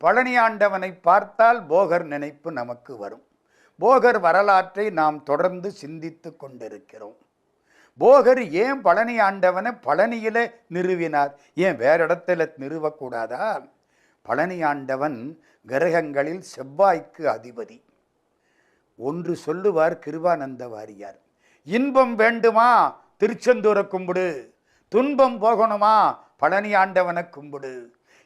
பழனி ஆண்டவனை பார்த்தால் போகர் நினைப்பு நமக்கு வரும். போகர் வரலாற்றை நாம் தொடர்ந்து சிந்தித்து கொண்டிருக்கிறோம். போகர் ஏன் பழனி ஆண்டவனை பழனியில நிறுவினார்? ஏன் வேற இடத்துல நிறுவக்கூடாதா? பழனி ஆண்டவன் கிரகங்களில் செவ்வாய்க்கு அதிபதி. ஒன்று சொல்லுவார் கிருபானந்த வாரியார், இன்பம் வேண்டுமா திருச்செந்தூரை கும்பிடு, துன்பம் போகணுமா பழனி ஆண்டவனை கும்பிடு.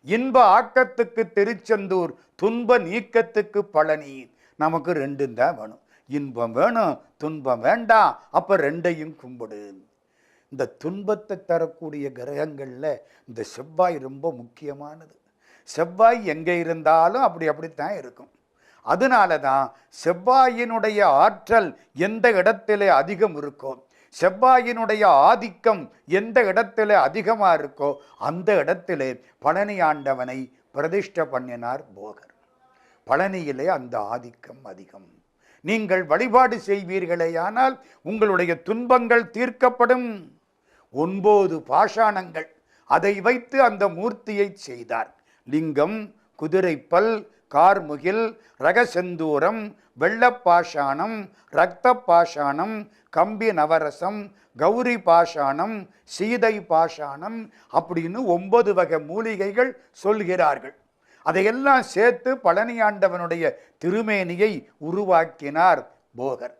இன்ப ஆக்கத்துக்கு திருச்செந்தூர், துன்ப நீக்கத்துக்கு பழனி. நமக்கு ரெண்டும் தான் வேணும். இன்பம் வேணும், துன்பம் வேண்டாம். அப்ப ரெண்டையும் கும்பிடு. இந்த துன்பத்தை தரக்கூடிய கிரகங்கள்ல இந்த செவ்வாய் ரொம்ப முக்கியமானது. செவ்வாய் எங்க இருந்தாலும் அப்படித்தான் இருக்கும். அதனால தான் செவ்வாயினுடைய ஆற்றல் எந்த இடத்திலே அதிகம் இருக்கோ, செவ்வாயினுடைய ஆதிக்கம் எந்த இடத்துல அதிகமா இருக்கோ அந்த இடத்திலே பழனி ஆண்டவனை பிரதிஷ்டை பண்ணினார் போகர். பழனியிலே அந்த ஆதிக்கம் அதிகம். நீங்கள் வழிபாடு செய்வீர்களேயானால் உங்களுடைய துன்பங்கள் தீர்க்கப்படும். 9 பாஷாணங்கள், அதை வைத்து அந்த மூர்த்தியை செய்தார். லிங்கம், குதிரைப்பல், கார்முகில், ரகசெந்தூரம், வெள்ளப்பாஷாணம், இரத்த பாஷாணம், கம்பி நவரசம், கௌரி பாஷாணம், சீதை பாஷாணம் அப்படின்னு 9 வகை மூலிகைகள் சொல்கிறார்கள். அதையெல்லாம் சேர்த்து பழனி ஆண்டவனுடைய திருமேனியை உருவாக்கினார் போகர்.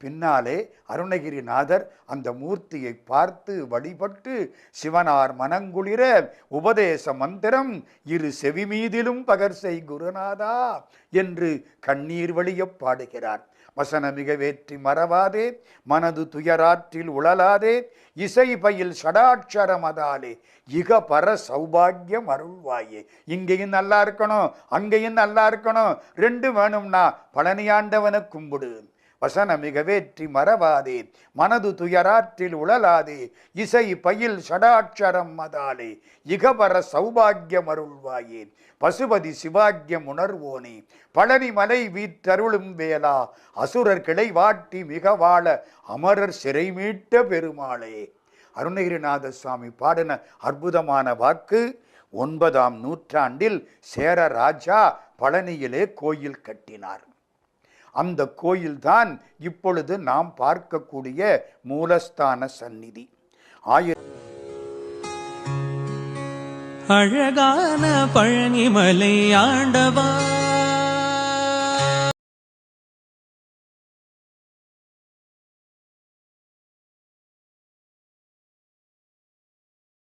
பின்னாலே அருணகிரிநாதர் அந்த மூர்த்தியை பார்த்து வழிபட்டு சிவனார் மனங்குளிர உபதேச மந்திரம் இரு செவி மீதிலும் பகர்சை குருநாதா என்று கண்ணீர் வழிய பாடுகிறார். வசனமிக வேற்றி மறவாதே, மனது துயராற்றில் உழலாதே, இசை பயில் ஷடாட்சரமதாலே இக பர சௌபாகியம் அருள்வாயே. இங்கேயும் நல்லா இருக்கணும், அங்கேயும் நல்லா இருக்கணும், ரெண்டு வேணும்னா பழனியாண்டவனை கும்பிடு. வசனமிக வேற்றி மறவாதே, மனது துயராற்றில் உழலாதே, இசை பயில் ஷடாட்சரம் மதாலே இகபர சௌபாகியம் அருள்வாயே. பசுபதி சிவாக்கியம் உணர்வோனே, பழனி மலை வீற்றருளும் வேளா, அசுரர் கிளை வாட்டி மிக வாழ அமரர் சிறை மீட்ட பெருமாளே. அருணகிரிநாத சுவாமி பாடின அற்புதமான வாக்கு. 9ஆம் நூற்றாண்டில் சேர ராஜா பழனியிலே கோயில் கட்டினார். அந்த கோயில்தான் இப்பொழுது நாம் பார்க்கக்கூடிய மூலஸ்தான சந்நிதி. அழகான பழனிமலை ஆண்டவா